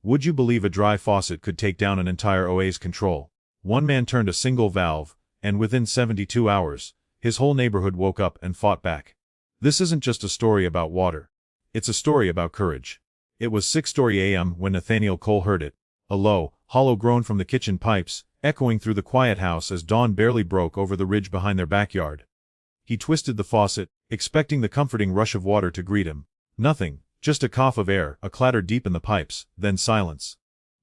Would you believe a dry faucet could take down an entire OA's control? One man turned a single valve, and within 72 hours, his whole neighborhood woke up and fought back. This isn't just a story about water. It's a story about courage. It was 6:30 a.m. when Nathaniel Cole heard it, a low, hollow groan from the kitchen pipes, echoing through the quiet house as dawn barely broke over the ridge behind their backyard. He twisted the faucet, expecting the comforting rush of water to greet him. Nothing, just a cough of air, a clatter deep in the pipes, then silence.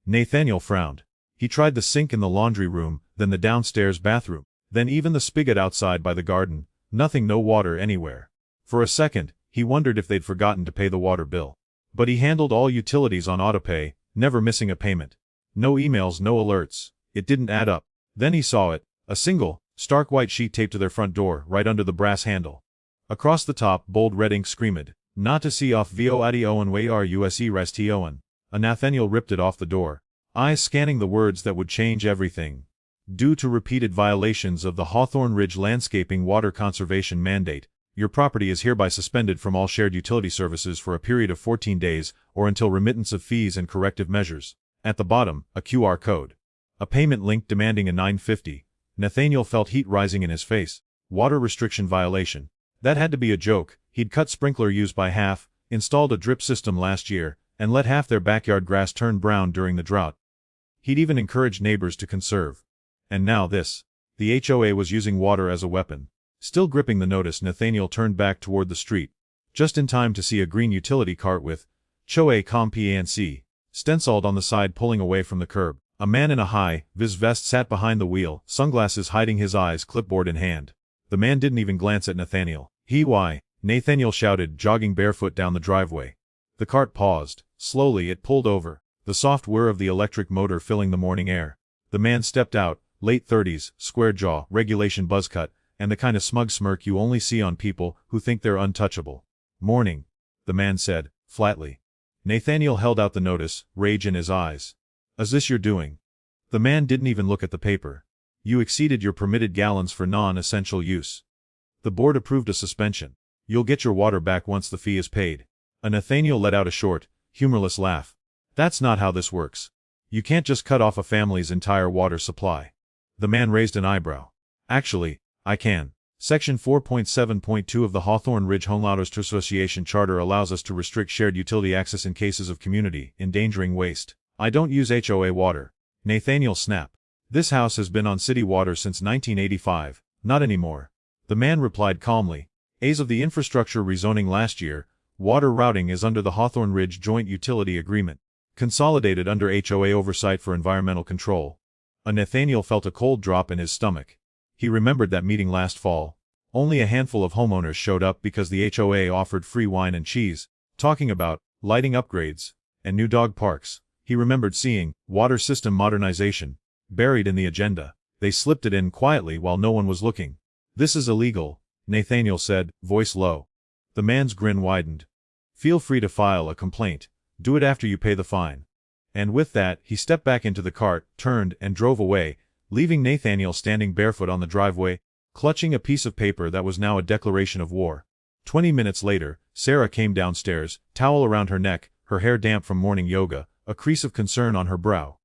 Nathaniel frowned. He tried the sink in the laundry room, then the downstairs bathroom, then even the spigot outside by the garden. Nothing, no water anywhere. For a second, he wondered if they'd forgotten to pay the water bill. But he handled all utilities on autopay, never missing a payment. No emails, no alerts. It didn't add up. Then he saw it, a single, stark white sheet taped to their front door, right under the brass handle. Across the top, bold red ink screamed, "Not to see off vo adi owen way ruse rest owen." Nathaniel ripped it off the door, eyes scanning the words that would change everything. Due to repeated violations of the Hawthorne Ridge Landscaping Water Conservation Mandate, your property is hereby suspended from all shared utility services for a period of 14 days or until remittance of fees and corrective measures. At the bottom, a QR code. A payment link demanding a $9.50. Nathaniel felt heat rising in his face. Water restriction violation. That had to be a joke. He'd cut sprinkler use by half, installed a drip system last year, and let half their backyard grass turn brown during the drought. He'd even encouraged neighbors to conserve. And now this. The HOA was using water as a weapon. Still gripping the notice, Nathaniel turned back toward the street, just in time to see a green utility cart with HOA COMPANC stenciled on the side pulling away from the curb. A man in a high-vis vest sat behind the wheel, sunglasses hiding his eyes, clipboard in hand. The man didn't even glance at Nathaniel. "Why?" Nathaniel shouted, jogging barefoot down the driveway. The cart paused. Slowly it pulled over, the soft whir of the electric motor filling the morning air. The man stepped out, late 30s, square jaw, regulation buzz cut, and the kind of smug smirk you only see on people who think they're untouchable. "Morning," the man said, flatly. Nathaniel held out the notice, rage in his eyes. "Is this your doing?" The man didn't even look at the paper. "You exceeded your permitted gallons for non-essential use. The board approved a suspension. You'll get your water back once the fee is paid." Nathaniel let out a short, humorless laugh. "That's not how this works. You can't just cut off a family's entire water supply." The man raised an eyebrow. "Actually, I can. Section 4.7.2 of the Hawthorne Ridge Homeowners Association Charter allows us to restrict shared utility access in cases of community endangering waste. I don't use HOA water." Nathaniel snapped. "This house has been on city water since 1985. Not anymore." The man replied calmly. "As of the infrastructure rezoning last year, water routing is under the Hawthorne Ridge Joint Utility Agreement, consolidated under HOA oversight for environmental control." Nathaniel felt a cold drop in his stomach. He remembered that meeting last fall. Only a handful of homeowners showed up because the HOA offered free wine and cheese, talking about lighting upgrades and new dog parks. He remembered seeing water system modernization buried in the agenda. They slipped it in quietly while no one was looking. "This is illegal," Nathaniel said, voice low. The man's grin widened. "Feel free to file a complaint. Do it after you pay the fine." And with that, he stepped back into the cart, turned, and drove away, leaving Nathaniel standing barefoot on the driveway, clutching a piece of paper that was now a declaration of war. 20 minutes later, Sarah came downstairs, towel around her neck, her hair damp from morning yoga, a crease of concern on her brow.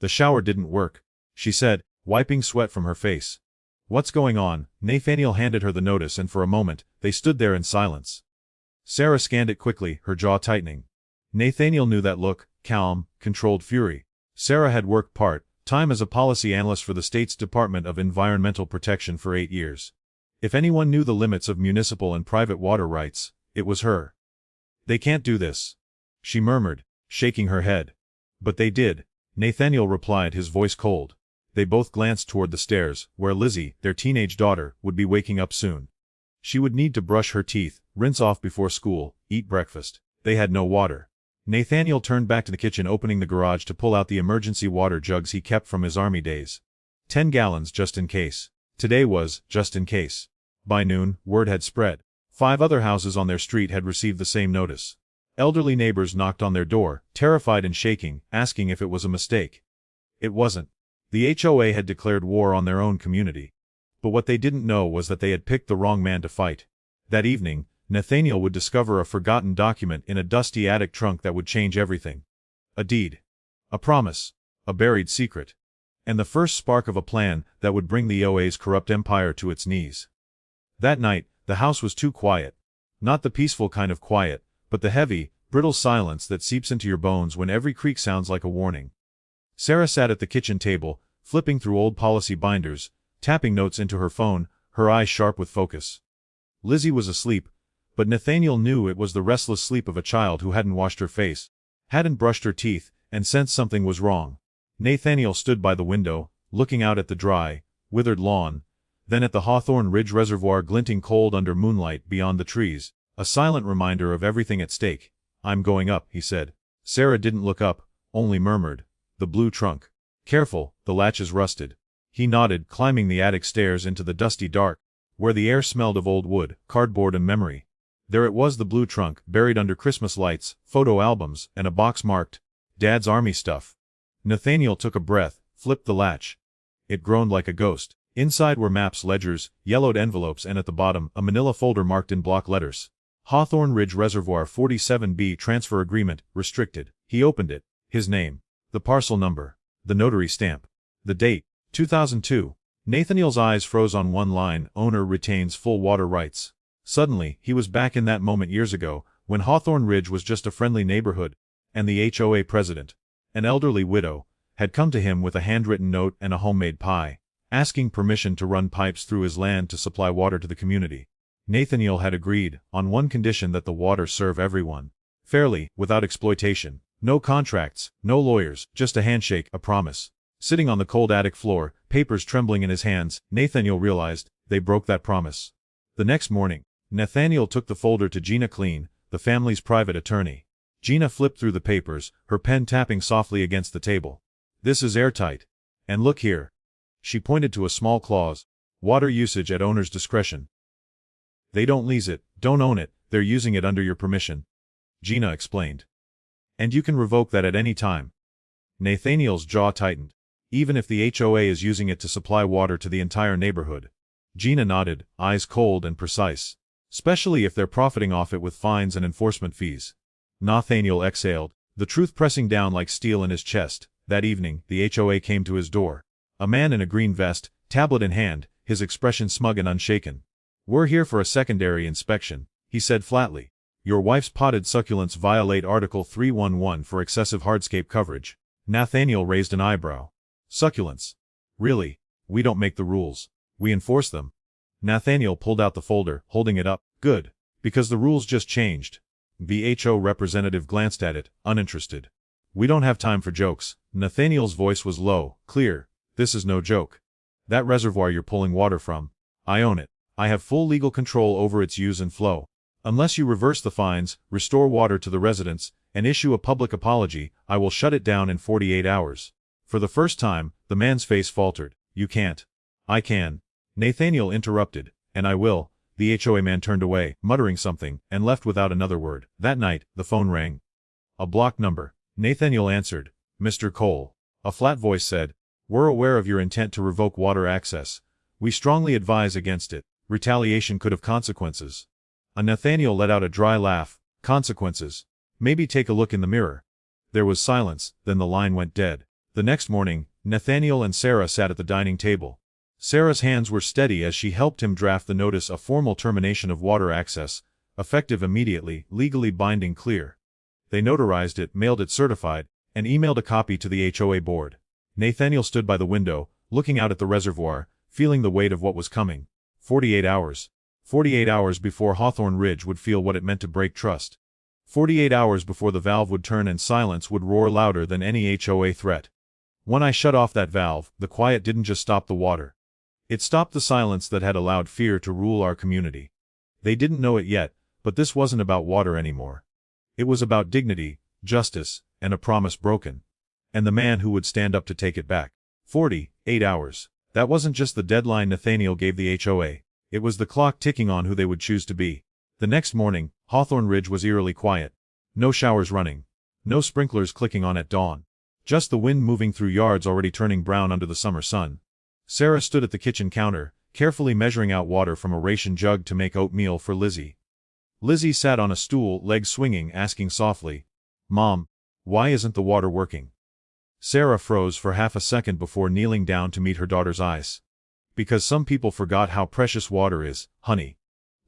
"The shower didn't work," she said, wiping sweat from her face. "What's going on?" Nathaniel handed her the notice, and for a moment, they stood there in silence. Sarah scanned it quickly, her jaw tightening. Nathaniel knew that look, calm, controlled fury. Sarah had worked part-time as a policy analyst for the state's Department of Environmental Protection for 8 years. If anyone knew the limits of municipal and private water rights, it was her. "They can't do this," she murmured, shaking her head. "But they did," Nathaniel replied, his voice cold. They both glanced toward the stairs, where Lizzie, their teenage daughter, would be waking up soon. She would need to brush her teeth, rinse off before school, eat breakfast. They had no water. Nathaniel turned back to the kitchen, opening the garage to pull out the emergency water jugs he kept from his army days. 10 gallons just in case. Today was just in case. By noon, word had spread. 5 other houses on their street had received the same notice. Elderly neighbors knocked on their door, terrified and shaking, asking if it was a mistake. It wasn't. The HOA had declared war on their own community. But what they didn't know was that they had picked the wrong man to fight. That evening, Nathaniel would discover a forgotten document in a dusty attic trunk that would change everything. A deed. A promise. A buried secret. And the first spark of a plan that would bring the OA's corrupt empire to its knees. That night, the house was too quiet. Not the peaceful kind of quiet, but the heavy, brittle silence that seeps into your bones when every creak sounds like a warning. Sarah sat at the kitchen table, flipping through old policy binders, tapping notes into her phone, her eyes sharp with focus. Lizzie was asleep, but Nathaniel knew it was the restless sleep of a child who hadn't washed her face, hadn't brushed her teeth, and sensed something was wrong. Nathaniel stood by the window, looking out at the dry, withered lawn, then at the Hawthorne Ridge Reservoir glinting cold under moonlight beyond the trees, a silent reminder of everything at stake. "I'm going up," he said. Sarah didn't look up, only murmured, "The blue trunk. Careful, the latch is rusted." He nodded, climbing the attic stairs into the dusty dark, where the air smelled of old wood, cardboard and memory. There it was, the blue trunk, buried under Christmas lights, photo albums, and a box marked, "Dad's Army Stuff." Nathaniel took a breath, flipped the latch. It groaned like a ghost. Inside were maps, ledgers, yellowed envelopes, and at the bottom, a manila folder marked in block letters. Hawthorne Ridge Reservoir 47B Transfer Agreement, Restricted. He opened it. His name. The parcel number. The notary stamp. The date. 2002. Nathaniel's eyes froze on one line: owner retains full water rights. Suddenly, he was back in that moment years ago, when Hawthorne Ridge was just a friendly neighborhood, and the HOA president, an elderly widow, had come to him with a handwritten note and a homemade pie, asking permission to run pipes through his land to supply water to the community. Nathaniel had agreed, on one condition: that the water serve everyone. Fairly, without exploitation. No contracts, no lawyers, just a handshake, a promise. Sitting on the cold attic floor, papers trembling in his hands, Nathaniel realized they broke that promise. The next morning, Nathaniel took the folder to Gina Clean, the family's private attorney. Gina flipped through the papers, her pen tapping softly against the table. "This is airtight. And look here." She pointed to a small clause. "Water usage at owner's discretion. They don't lease it, don't own it, they're using it under your permission," Gina explained. "And you can revoke that at any time." Nathaniel's jaw tightened. "Even if the HOA is using it to supply water to the entire neighborhood?" Gina nodded, eyes cold and precise. "Especially if they're profiting off it with fines and enforcement fees." Nathaniel exhaled, the truth pressing down like steel in his chest. That evening, the HOA came to his door. A man in a green vest, tablet in hand, his expression smug and unshaken. "We're here for a secondary inspection," he said flatly. "Your wife's potted succulents violate Article 311 for excessive hardscape coverage." Nathaniel raised an eyebrow. "Succulents? Really? We don't make the rules. We enforce them." Nathaniel pulled out the folder, holding it up. "Good. Because the rules just changed." The HO representative glanced at it, uninterested. "We don't have time for jokes." Nathaniel's voice was low, clear. "This is no joke. That reservoir you're pulling water from, I own it. I have full legal control over its use and flow. Unless you reverse the fines, restore water to the residents, and issue a public apology, I will shut it down in 48 hours. For the first time, the man's face faltered. "You can't." "I can." Nathaniel interrupted. "And I will." The HOA man turned away, muttering something, and left without another word. That night, the phone rang. A block number. Nathaniel answered. "Mr. Cole." A flat voice said, "We're aware of your intent to revoke water access. We strongly advise against it. Retaliation could have consequences." Nathaniel let out a dry laugh. "Consequences? Maybe take a look in the mirror." There was silence, then the line went dead. The next morning, Nathaniel and Sarah sat at the dining table. Sarah's hands were steady as she helped him draft the notice: a formal termination of water access, effective immediately, legally binding, clear. They notarized it, mailed it certified, and emailed a copy to the HOA board. Nathaniel stood by the window, looking out at the reservoir, feeling the weight of what was coming. 48 hours. 48 hours before Hawthorne Ridge would feel what it meant to break trust. 48 hours before the valve would turn and silence would roar louder than any HOA threat. When I shut off that valve, the quiet didn't just stop the water. It stopped the silence that had allowed fear to rule our community. They didn't know it yet, but this wasn't about water anymore. It was about dignity, justice, and a promise broken. And the man who would stand up to take it back. 48 hours. That wasn't just the deadline Nathaniel gave the HOA. It was the clock ticking on who they would choose to be. The next morning, Hawthorne Ridge was eerily quiet. No showers running. No sprinklers clicking on at dawn. Just the wind moving through yards already turning brown under the summer sun. Sarah stood at the kitchen counter, carefully measuring out water from a ration jug to make oatmeal for Lizzie. Lizzie sat on a stool, legs swinging, asking softly, "Mom, why isn't the water working?" Sarah froze for half a second before kneeling down to meet her daughter's eyes. Because some people forgot how precious water is, honey.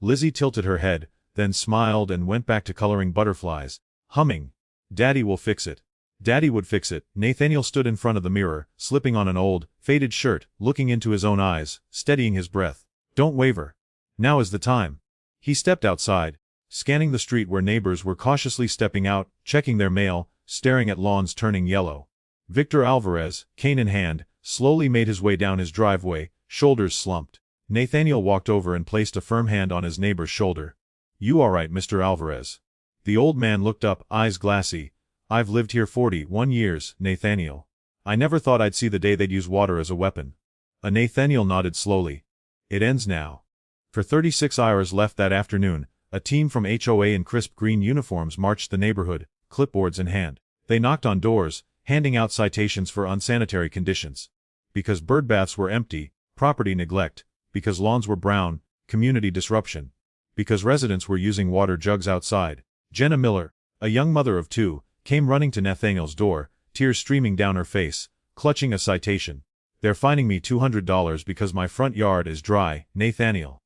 Lizzie tilted her head, then smiled and went back to coloring butterflies, humming, "Daddy will fix it. Daddy would fix it." Nathaniel stood in front of the mirror, slipping on an old, faded shirt, looking into his own eyes, steadying his breath. "Don't waver. Now is the time." He stepped outside, scanning the street where neighbors were cautiously stepping out, checking their mail, staring at lawns turning yellow. Victor Alvarez, cane in hand, slowly made his way down his driveway, shoulders slumped. Nathaniel walked over and placed a firm hand on his neighbor's shoulder. "You all right, Mr. Alvarez?" The old man looked up, eyes glassy. "I've lived here 41 years, Nathaniel. I never thought I'd see the day they'd use water as a weapon." Nathaniel nodded slowly. "It ends now." For 36 hours left that afternoon, a team from HOA in crisp green uniforms marched the neighborhood, clipboards in hand. They knocked on doors, handing out citations for unsanitary conditions. Because birdbaths were empty, property neglect. Because lawns were brown, community disruption. Because residents were using water jugs outside. Jenna Miller, a young mother of 2, came running to Nathaniel's door, tears streaming down her face, clutching a citation. "They're fining me $200 because my front yard is dry, Nathaniel."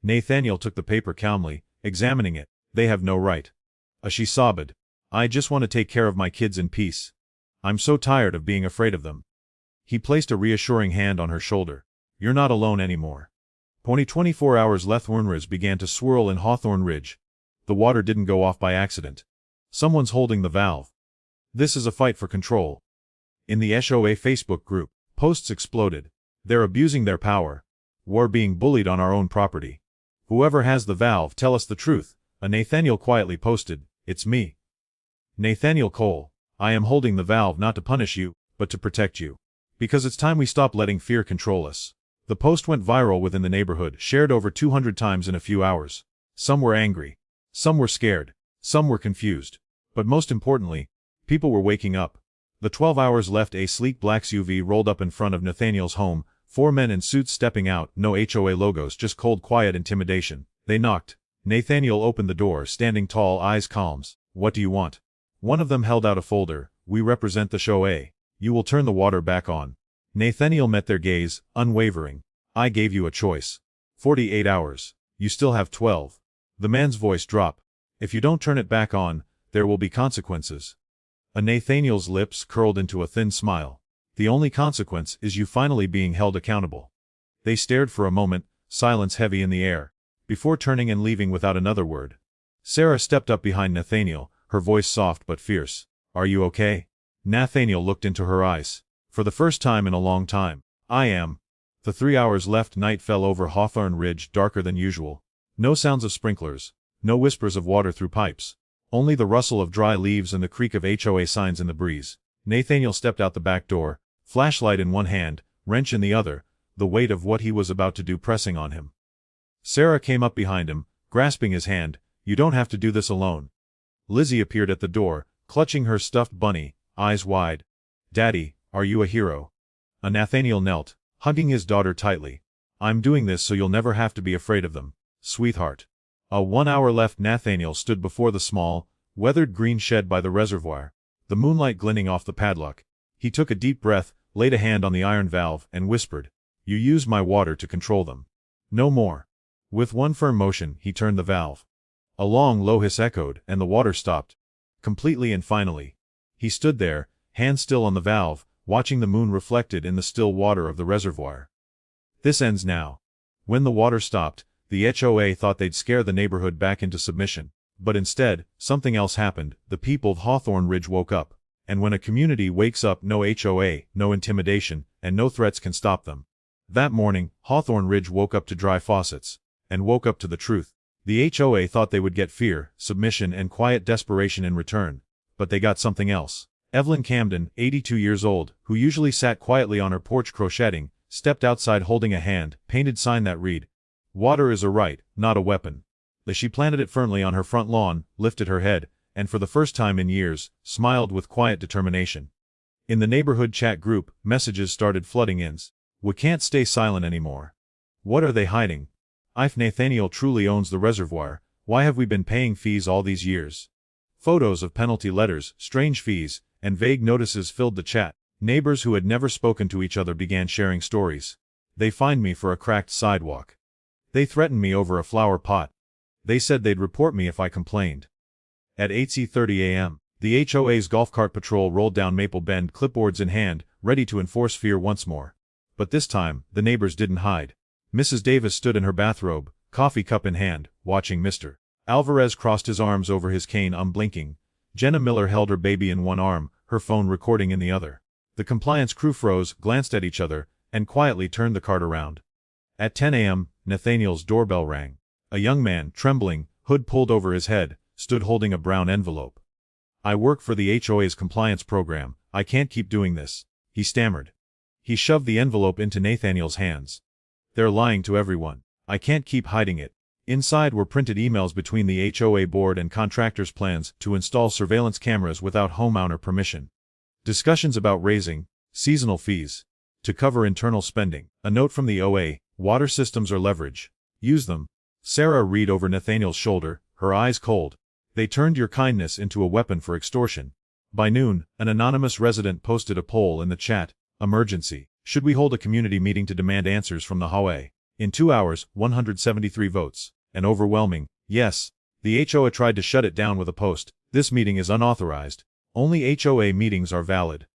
Nathaniel took the paper calmly, examining it. "They have no right." She sobbed. "I just want to take care of my kids in peace. I'm so tired of being afraid of them." He placed a reassuring hand on her shoulder. "You're not alone anymore." 24 hours Lethornridge began to swirl in Hawthorne Ridge. The water didn't go off by accident. Someone's holding the valve. This is a fight for control. In the HOA Facebook group, posts exploded. "They're abusing their power. We're being bullied on our own property. Whoever has the valve, tell us the truth." Nathaniel quietly posted, "It's me. Nathaniel Cole. I am holding the valve not to punish you, but to protect you. Because it's time we stop letting fear control us." The post went viral within the neighborhood, shared over 200 times in a few hours. Some were angry. Some were scared. Some were confused. But most importantly, people were waking up. The 12 hours left, a sleek black SUV rolled up in front of Nathaniel's home, 4 men in suits stepping out, no HOA logos, just cold quiet intimidation. They knocked. Nathaniel opened the door, standing tall, eyes calm. "What do you want?" One of them held out a folder. "We represent the HOA. You will turn the water back on." Nathaniel met their gaze, unwavering. "I gave you a choice. 48 hours. You still have 12. The man's voice dropped. "If you don't turn it back on, there will be consequences." Nathaniel's lips curled into a thin smile. "The only consequence is you finally being held accountable." They stared for a moment, silence heavy in the air, before turning and leaving without another word. Sarah stepped up behind Nathaniel, her voice soft but fierce. "Are you okay?" Nathaniel looked into her eyes. "For the first time in a long time, I am." The 3 hours left, night fell over Hawthorne Ridge, darker than usual. No sounds of sprinklers. No whispers of water through pipes. Only the rustle of dry leaves and the creak of HOA signs in the breeze. Nathaniel stepped out the back door, flashlight in one hand, wrench in the other, the weight of what he was about to do pressing on him. Sarah came up behind him, grasping his hand. "You don't have to do this alone." Lizzie appeared at the door, clutching her stuffed bunny, eyes wide. "Daddy, are you a hero?" Nathaniel knelt, hugging his daughter tightly. "I'm doing this so you'll never have to be afraid of them, sweetheart." 1 hour left. Nathaniel stood before the small, weathered green shed by the reservoir, the moonlight glinting off the padlock. He took a deep breath, laid a hand on the iron valve, and whispered, "You used my water to control them. No more." With one firm motion, he turned the valve. A long, low hiss echoed, and the water stopped. Completely and finally. He stood there, hand still on the valve, watching the moon reflected in the still water of the reservoir. This ends now. When the water stopped, the HOA thought they'd scare the neighborhood back into submission. But instead, something else happened. The people of Hawthorne Ridge woke up. And when a community wakes up, no HOA, no intimidation, and no threats can stop them. That morning, Hawthorne Ridge woke up to dry faucets. And woke up to the truth. The HOA thought they would get fear, submission, and quiet desperation in return. But they got something else. Evelyn Camden, 82 years old, who usually sat quietly on her porch crocheting, stepped outside holding a hand-painted sign that read, "Water is a right, not a weapon." She planted it firmly on her front lawn, lifted her head, and for the first time in years, smiled with quiet determination. In the neighborhood chat group, messages started flooding in. "We can't stay silent anymore. What are they hiding? If Nathaniel truly owns the reservoir, why have we been paying fees all these years?" Photos of penalty letters, strange fees, and vague notices filled the chat. Neighbors who had never spoken to each other began sharing stories. They fined me for a cracked sidewalk. They threatened me over a flower pot. They said they'd report me if I complained. At 8:30 a.m., the HOA's golf cart patrol rolled down Maple Bend, clipboards in hand, ready to enforce fear once more. But this time, the neighbors didn't hide. Mrs. Davis stood in her bathrobe, coffee cup in hand, watching Mr. Alvarez crossed his arms over his cane unblinking. Jenna Miller held her baby in one arm, her phone recording in the other. The compliance crew froze, glanced at each other, and quietly turned the cart around. At 10 a.m., Nathaniel's doorbell rang. A young man, trembling, hood pulled over his head, stood holding a brown envelope. "I work for the HOA's compliance program. I can't keep doing this," he stammered. He shoved the envelope into Nathaniel's hands. "They're lying to everyone. I can't keep hiding it." Inside were printed emails between the HOA board and contractors' plans to install surveillance cameras without homeowner permission. Discussions about raising seasonal fees to cover internal spending. A note from the OA: water systems are leverage. Use them. Sarah read over Nathaniel's shoulder, her eyes cold. "They turned your kindness into a weapon for extortion." By noon, an anonymous resident posted a poll in the chat: "Emergency. Should we hold a community meeting to demand answers from the HOA?" In 2 hours, 173 votes. An overwhelming yes. The HOA tried to shut it down with a post: "This meeting is unauthorized. Only HOA meetings are valid."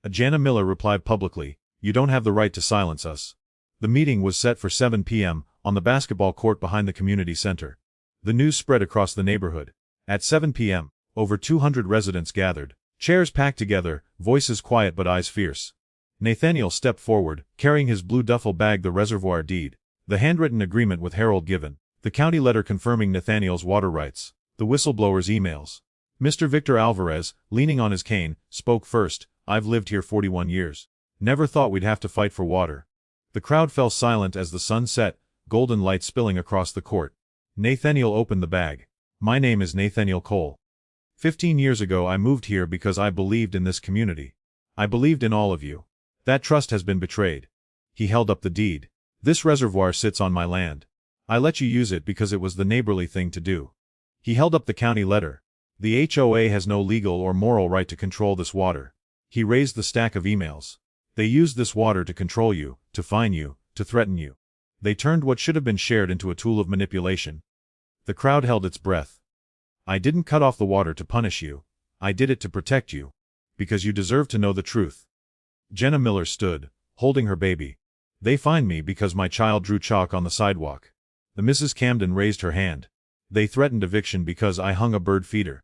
Jana Miller replied publicly: "You don't have the right to silence us." The meeting was set for 7 p.m. on the basketball court behind the community center. The news spread across the neighborhood. At 7 p.m., over 200 residents gathered. Chairs packed together, voices quiet but eyes fierce. Nathaniel stepped forward, carrying his blue duffel bag, the reservoir deed, the handwritten agreement with Harold given, the county letter confirming Nathaniel's water rights, the whistleblower's emails. Mr. Victor Alvarez, leaning on his cane, spoke first. "I've lived here 41 years. Never thought we'd have to fight for water." The crowd fell silent as the sun set, golden light spilling across the court. Nathaniel opened the bag. "My name is Nathaniel Cole. 15 years ago I moved here because I believed in this community. I believed in all of you. That trust has been betrayed." He held up the deed. "This reservoir sits on my land. I let you use it because it was the neighborly thing to do." He held up the county letter. "The HOA has no legal or moral right to control this water." He raised the stack of emails. "They used this water to control you, to fine you, to threaten you. They turned what should have been shared into a tool of manipulation." The crowd held its breath. "I didn't cut off the water to punish you. I did it to protect you. Because you deserve to know the truth." Jenna Miller stood, holding her baby. "They fined me because my child drew chalk on the sidewalk." The Mrs. Camden raised her hand. "They threatened eviction because I hung a bird feeder."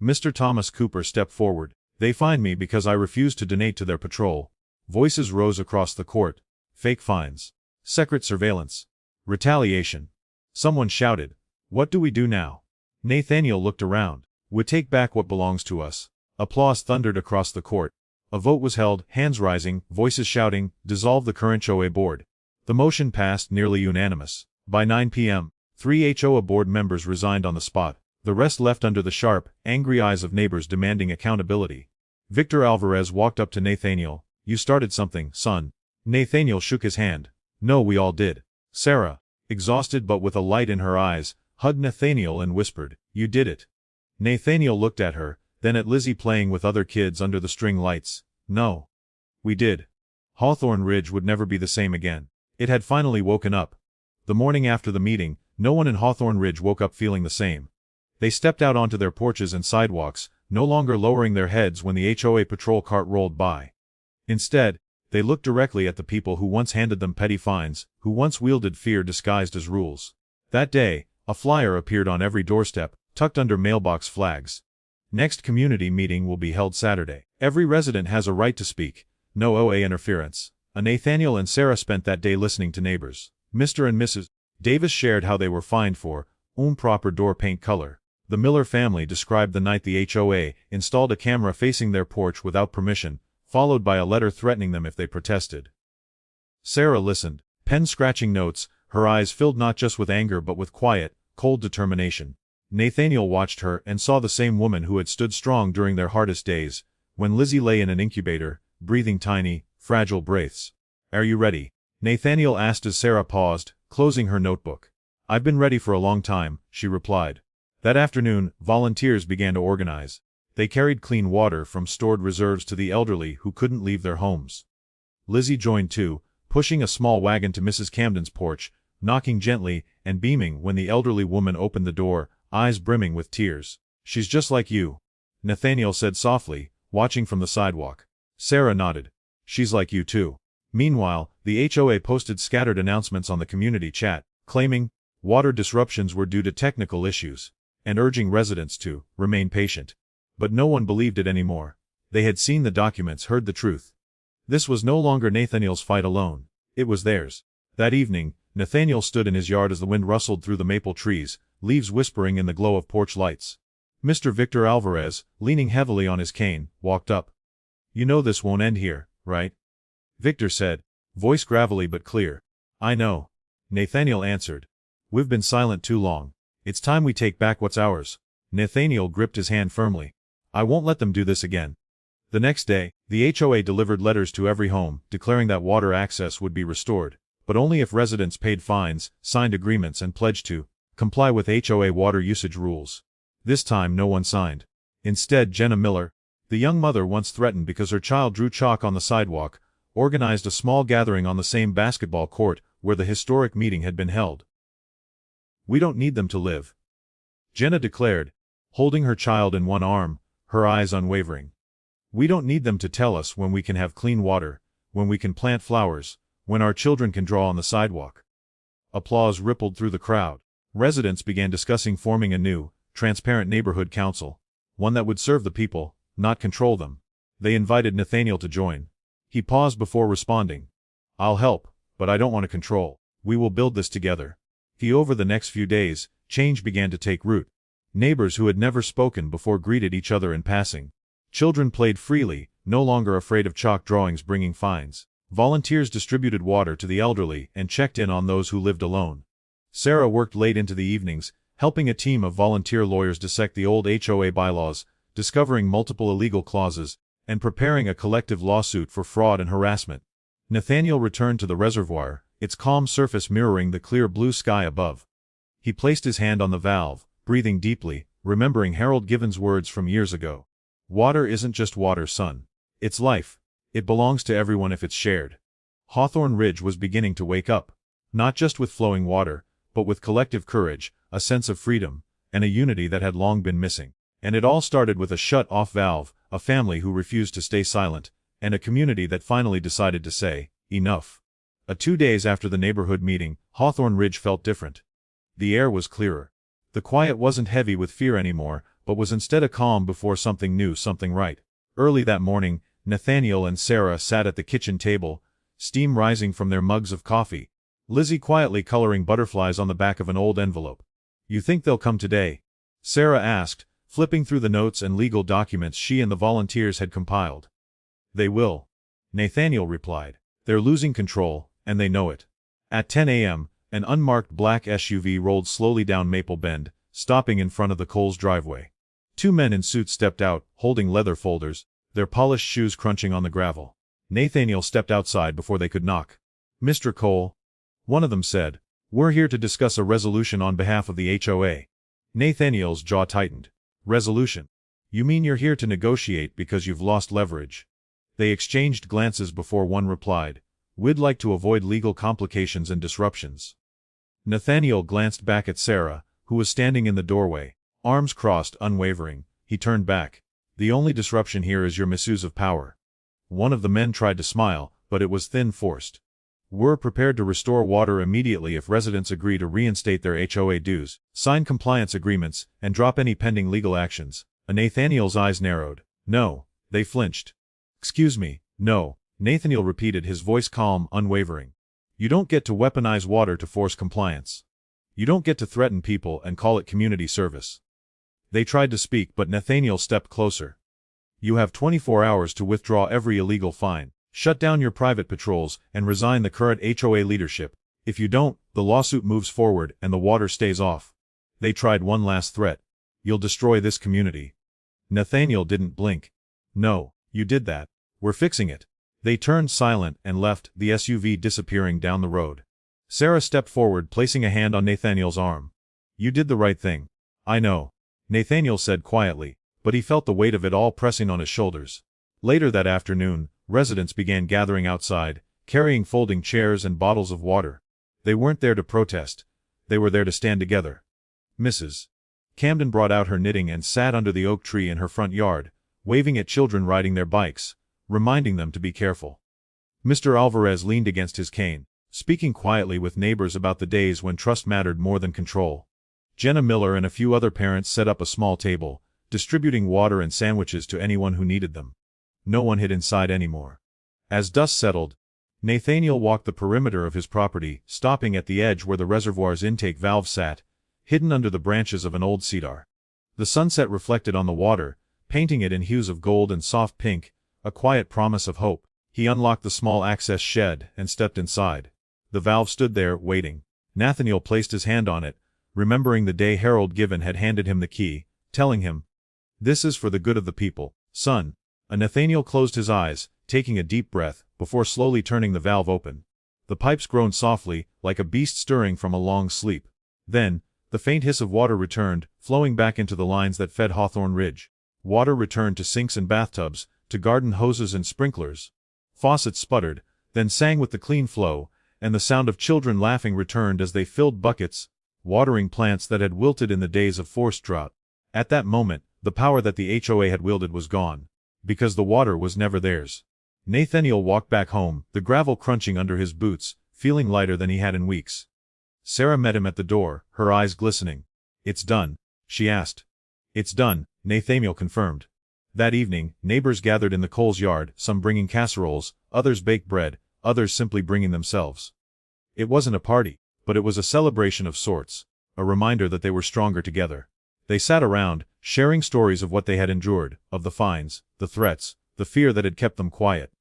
Mr. Thomas Cooper stepped forward. "They fined me because I refused to donate to their patrol." Voices rose across the court. "Fake fines. Secret surveillance. Retaliation." Someone shouted, "What do we do now?" Nathaniel looked around. "We take back what belongs to us." Applause thundered across the court. A vote was held, hands rising, voices shouting, "Dissolve the current HOA board." The motion passed nearly unanimous. By 9 p.m., 3 HOA board members resigned on the spot. The rest left under the sharp, angry eyes of neighbors demanding accountability. Victor Alvarez walked up to Nathaniel. "You started something, son." Nathaniel shook his hand. "No, we all did." Sarah, exhausted but with a light in her eyes, hugged Nathaniel and whispered, "You did it." Nathaniel looked at her, then at Lizzie playing with other kids under the string lights. "No. We did." Hawthorne Ridge would never be the same again. It had finally woken up. The morning after the meeting, no one in Hawthorne Ridge woke up feeling the same. They stepped out onto their porches and sidewalks, no longer lowering their heads when the HOA patrol cart rolled by. Instead, they looked directly at the people who once handed them petty fines, who once wielded fear disguised as rules. That day, a flyer appeared on every doorstep, tucked under mailbox flags. "Next community meeting will be held Saturday. Every resident has a right to speak. No OA interference." Nathaniel and Sarah spent that day listening to neighbors. Mr. and Mrs. Davis shared how they were fined for improper door paint color. The Miller family described the night the HOA installed a camera facing their porch without permission, followed by a letter threatening them if they protested. Sarah listened, pen scratching notes, her eyes filled not just with anger but with quiet, cold determination. Nathaniel watched her and saw the same woman who had stood strong during their hardest days, when Lizzie lay in an incubator, breathing tiny, fragile breaths. "Are you ready?" Nathaniel asked as Sarah paused, closing her notebook. "I've been ready for a long time," she replied. That afternoon, volunteers began to organize. They carried clean water from stored reserves to the elderly who couldn't leave their homes. Lizzie joined too, pushing a small wagon to Mrs. Camden's porch, knocking gently and beaming when the elderly woman opened the door, eyes brimming with tears. "She's just like you," Nathaniel said softly, watching from the sidewalk. Sarah nodded. "She's like you too." Meanwhile, the HOA posted scattered announcements on the community chat, claiming water disruptions were due to technical issues, and urging residents to remain patient. But no one believed it anymore. They had seen the documents, heard the truth. This was no longer Nathaniel's fight alone. It was theirs. That evening, Nathaniel stood in his yard as the wind rustled through the maple trees, leaves whispering in the glow of porch lights. Mr. Victor Alvarez, leaning heavily on his cane, walked up. "You know this won't end here, right?" Victor said, voice gravelly but clear. "I know," Nathaniel answered. "We've been silent too long. It's time we take back what's ours." Nathaniel gripped his hand firmly. "I won't let them do this again." The next day, the HOA delivered letters to every home, declaring that water access would be restored, but only if residents paid fines, signed agreements and pledged to comply with HOA water usage rules. This time no one signed. Instead, Jenna Miller, the young mother once threatened because her child drew chalk on the sidewalk, organized a small gathering on the same basketball court where the historic meeting had been held. "We don't need them to live," Jenna declared, holding her child in one arm, her eyes unwavering. "We don't need them to tell us when we can have clean water, when we can plant flowers, when our children can draw on the sidewalk." Applause rippled through the crowd. Residents began discussing forming a new, transparent neighborhood council, one that would serve the people, not control them. They invited Nathaniel to join. He paused before responding. "I'll help, but I don't want to control. We will build this together." Over the next few days, change began to take root. Neighbors who had never spoken before greeted each other in passing. Children played freely, no longer afraid of chalk drawings bringing fines. Volunteers distributed water to the elderly and checked in on those who lived alone. Sarah worked late into the evenings, helping a team of volunteer lawyers dissect the old HOA bylaws, discovering multiple illegal clauses, and preparing a collective lawsuit for fraud and harassment. Nathaniel returned to the reservoir, its calm surface mirroring the clear blue sky above. He placed his hand on the valve, breathing deeply, remembering Harold Given's words from years ago. "Water isn't just water, son. It's life. It belongs to everyone if it's shared." Hawthorne Ridge was beginning to wake up, not just with flowing water, but with collective courage, a sense of freedom, and a unity that had long been missing. And it all started with a shut-off valve, a family who refused to stay silent, and a community that finally decided to say, enough. 2 days after the neighborhood meeting, Hawthorne Ridge felt different. The air was clearer. The quiet wasn't heavy with fear anymore, but was instead a calm before something new, something right. Early that morning, Nathaniel and Sarah sat at the kitchen table, steam rising from their mugs of coffee, Lizzie quietly coloring butterflies on the back of an old envelope. "You think they'll come today?" Sarah asked, flipping through the notes and legal documents she and the volunteers had compiled. "They will," Nathaniel replied. "They're losing control, and they know it." At 10 a.m., an unmarked black SUV rolled slowly down Maple Bend, stopping in front of the Coles driveway. 2 men in suits stepped out, holding leather folders, their polished shoes crunching on the gravel. Nathaniel stepped outside before they could knock. "Mr. Cole," one of them said, "we're here to discuss a resolution on behalf of the HOA." Nathaniel's jaw tightened. "Resolution? You mean you're here to negotiate because you've lost leverage?" They exchanged glances before one replied, "We'd like to avoid legal complications and disruptions." Nathaniel glanced back at Sarah, who was standing in the doorway, arms crossed, unwavering. He turned back. "The only disruption here is your misuse of power." One of the men tried to smile, but it was thin, forced. "We're prepared to restore water immediately if residents agree to reinstate their HOA dues, sign compliance agreements, and drop any pending legal actions." Nathaniel's eyes narrowed. "No." They flinched. "Excuse me, no," Nathaniel repeated, his voice calm, unwavering. "You don't get to weaponize water to force compliance. You don't get to threaten people and call it community service." They tried to speak, but Nathaniel stepped closer. "You have 24 hours to withdraw every illegal fine, shut down your private patrols, and resign the current HOA leadership. If you don't, the lawsuit moves forward and the water stays off." They tried one last threat. "You'll destroy this community." Nathaniel didn't blink. "No, you did that. We're fixing it." They turned silent and left, the SUV disappearing down the road. Sarah stepped forward, placing a hand on Nathaniel's arm. "You did the right thing." "I know," Nathaniel said quietly, but he felt the weight of it all pressing on his shoulders. Later that afternoon, residents began gathering outside, carrying folding chairs and bottles of water. They weren't there to protest. They were there to stand together. Mrs. Camden brought out her knitting and sat under the oak tree in her front yard, waving at children riding their bikes, reminding them to be careful. Mr. Alvarez leaned against his cane, speaking quietly with neighbors about the days when trust mattered more than control. Jenna Miller and a few other parents set up a small table, distributing water and sandwiches to anyone who needed them. No one hid inside anymore. As dusk settled, Nathaniel walked the perimeter of his property, stopping at the edge where the reservoir's intake valve sat, hidden under the branches of an old cedar. The sunset reflected on the water, painting it in hues of gold and soft pink, a quiet promise of hope. He unlocked the small access shed and stepped inside. The valve stood there, waiting. Nathaniel placed his hand on it, remembering the day Harold Given had handed him the key, telling him, "This is for the good of the people, son." Nathaniel closed his eyes, taking a deep breath, before slowly turning the valve open. The pipes groaned softly, like a beast stirring from a long sleep. Then, the faint hiss of water returned, flowing back into the lines that fed Hawthorne Ridge. Water returned to sinks and bathtubs, to garden hoses and sprinklers. Faucets sputtered, then sang with the clean flow, and the sound of children laughing returned as they filled buckets, watering plants that had wilted in the days of forced drought. At that moment, the power that the HOA had wielded was gone, because the water was never theirs. Nathaniel walked back home, the gravel crunching under his boots, feeling lighter than he had in weeks. Sarah met him at the door, her eyes glistening. "It's done?" she asked. "It's done," Nathaniel confirmed. That evening, neighbors gathered in the Coles yard, some bringing casseroles, others baked bread, others simply bringing themselves. It wasn't a party, but it was a celebration of sorts, a reminder that they were stronger together. They sat around, sharing stories of what they had endured, of the fines, the threats, the fear that had kept them quiet.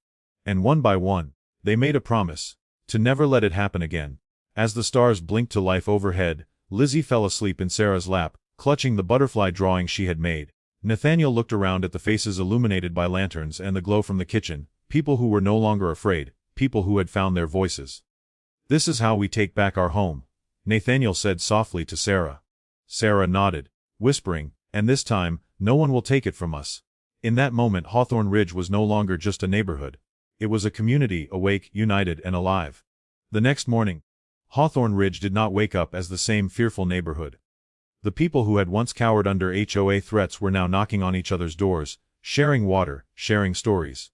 And one by one, they made a promise, to never let it happen again. As the stars blinked to life overhead, Lizzie fell asleep in Sarah's lap, clutching the butterfly drawing she had made. Nathaniel looked around at the faces illuminated by lanterns and the glow from the kitchen, people who were no longer afraid, people who had found their voices. "This is how we take back our home," Nathaniel said softly to Sarah. Sarah nodded, whispering, "And this time, no one will take it from us." In that moment Hawthorne Ridge was no longer just a neighborhood. It was a community, awake, united, and alive. The next morning, Hawthorne Ridge did not wake up as the same fearful neighborhood. The people who had once cowered under HOA threats were now knocking on each other's doors, sharing water, sharing stories.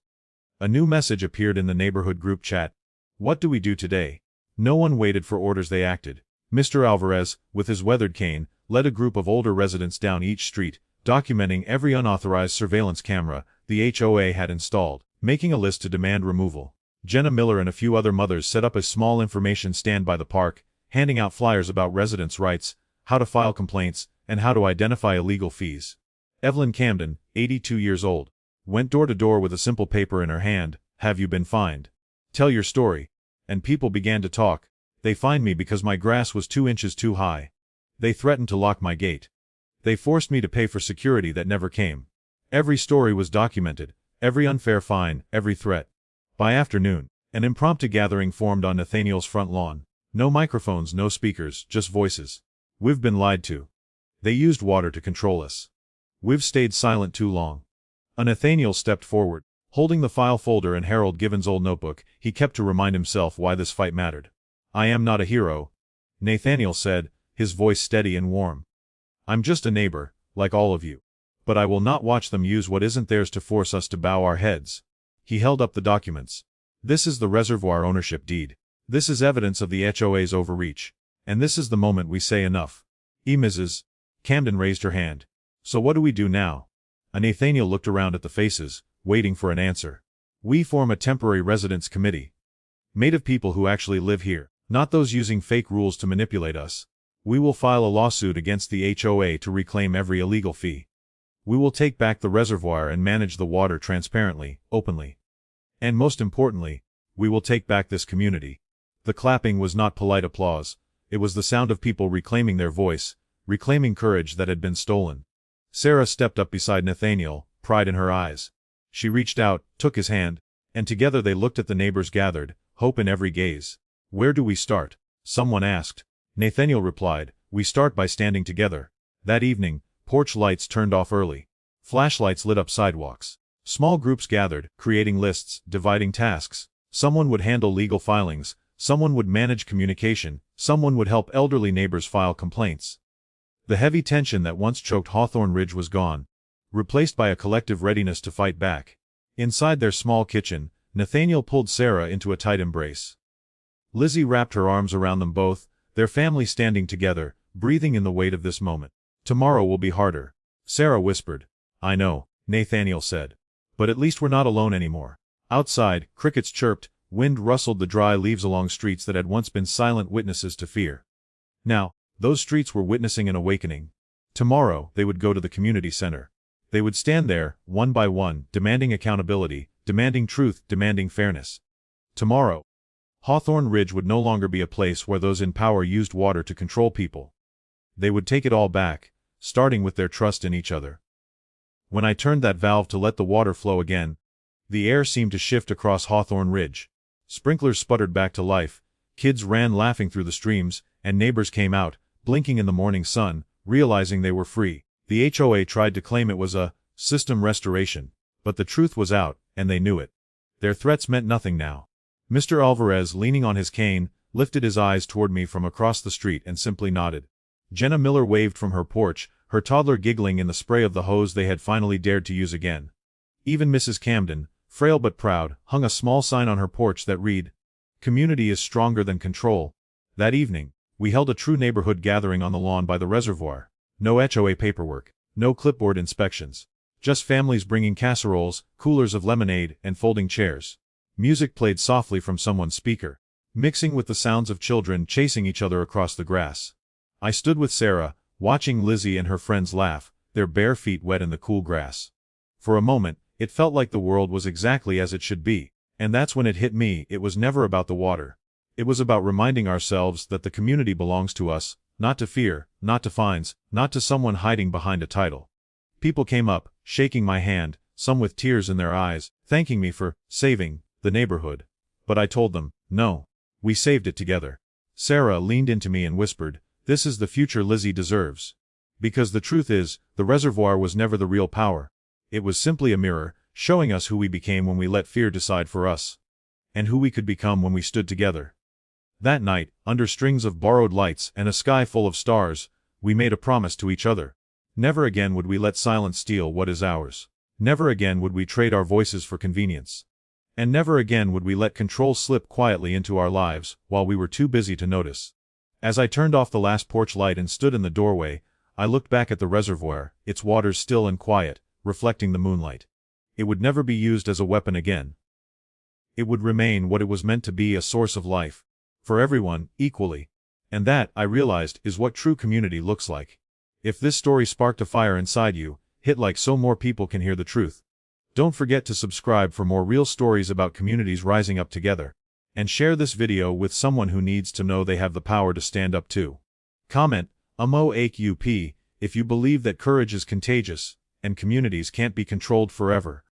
A new message appeared in the neighborhood group chat. "What do we do today?" No one waited for orders, they acted. Mr. Alvarez, with his weathered cane, led a group of older residents down each street, documenting every unauthorized surveillance camera the HOA had installed, making a list to demand removal. Jenna Miller and a few other mothers set up a small information stand by the park, handing out flyers about residents' rights, how to file complaints, and how to identify illegal fees. Evelyn Camden, 82 years old, went door to door with a simple paper in her hand. "Have you been fined? Tell your story." And people began to talk. "They fined me because my grass was 2 inches too high. They threatened to lock my gate. They forced me to pay for security that never came." Every story was documented, every unfair fine, every threat. By afternoon, an impromptu gathering formed on Nathaniel's front lawn. No microphones, no speakers, just voices. "We've been lied to. They used water to control us. We've stayed silent too long." Nathaniel stepped forward. Holding the file folder and Harold Given's old notebook, he kept to remind himself why this fight mattered. "I am not a hero," Nathaniel said, his voice steady and warm. "I'm just a neighbor, like all of you. But I will not watch them use what isn't theirs to force us to bow our heads." He held up the documents. "This is the reservoir ownership deed. This is evidence of the HOA's overreach. And this is the moment we say enough." Mrs. Camden raised her hand. "So what do we do now?" Nathaniel looked around at the faces, waiting for an answer. "We form a temporary residence committee. Made of people who actually live here, not those using fake rules to manipulate us. We will file a lawsuit against the HOA to reclaim every illegal fee. We will take back the reservoir and manage the water transparently, openly. And most importantly, we will take back this community." The clapping was not polite applause. It was the sound of people reclaiming their voice, reclaiming courage that had been stolen. Sarah stepped up beside Nathaniel, pride in her eyes. She reached out, took his hand, and together they looked at the neighbors gathered, hope in every gaze. "Where do we start?" someone asked. Nathaniel replied, "We start by standing together." That evening, porch lights turned off early. Flashlights lit up sidewalks. Small groups gathered, creating lists, dividing tasks. Someone would handle legal filings, someone would manage communication, someone would help elderly neighbors file complaints. The heavy tension that once choked Hawthorne Ridge was gone, replaced by a collective readiness to fight back. Inside their small kitchen, Nathaniel pulled Sarah into a tight embrace. Lizzie wrapped her arms around them both, their family standing together, breathing in the weight of this moment. "Tomorrow will be harder," Sarah whispered. "I know," Nathaniel said. "But at least we're not alone anymore." Outside, crickets chirped, wind rustled the dry leaves along streets that had once been silent witnesses to fear. Now, those streets were witnessing an awakening. Tomorrow, they would go to the community center. They would stand there, one by one, demanding accountability, demanding truth, demanding fairness. Tomorrow, Hawthorne Ridge would no longer be a place where those in power used water to control people. They would take it all back, starting with their trust in each other. When I turned that valve to let the water flow again, the air seemed to shift across Hawthorne Ridge. Sprinklers sputtered back to life, kids ran laughing through the streams, and neighbors came out, blinking in the morning sun, realizing they were free. The HOA tried to claim it was a system restoration, but the truth was out, and they knew it. Their threats meant nothing now. Mr. Alvarez, leaning on his cane, lifted his eyes toward me from across the street and simply nodded. Jenna Miller waved from her porch, her toddler giggling in the spray of the hose they had finally dared to use again. Even Mrs. Camden, frail but proud, hung a small sign on her porch that read, "Community is stronger than control." That evening, we held a true neighborhood gathering on the lawn by the reservoir. No HOA paperwork, no clipboard inspections. Just families bringing casseroles, coolers of lemonade, and folding chairs. Music played softly from someone's speaker, mixing with the sounds of children chasing each other across the grass. I stood with Sarah, watching Lizzie and her friends laugh, their bare feet wet in the cool grass. For a moment, it felt like the world was exactly as it should be, and that's when it hit me. It was never about the water. It was about reminding ourselves that the community belongs to us, not to fear, not to fines, not to someone hiding behind a title. People came up, shaking my hand, some with tears in their eyes, thanking me for saving the neighborhood. But I told them, no, we saved it together. Sarah leaned into me and whispered, "This is the future Lizzie deserves." Because the truth is, the reservoir was never the real power. It was simply a mirror, showing us who we became when we let fear decide for us. And who we could become when we stood together. That night, under strings of borrowed lights and a sky full of stars, we made a promise to each other. Never again would we let silence steal what is ours. Never again would we trade our voices for convenience. And never again would we let control slip quietly into our lives, while we were too busy to notice. As I turned off the last porch light and stood in the doorway, I looked back at the reservoir, its waters still and quiet, reflecting the moonlight. It would never be used as a weapon again. It would remain what it was meant to be, a source of life. For everyone, equally. And that, I realized, is what true community looks like. If this story sparked a fire inside you, hit like so more people can hear the truth. Don't forget to subscribe for more real stories about communities rising up together. And share this video with someone who needs to know they have the power to stand up too. Comment, "AMOAQP," if you believe that courage is contagious, and communities can't be controlled forever.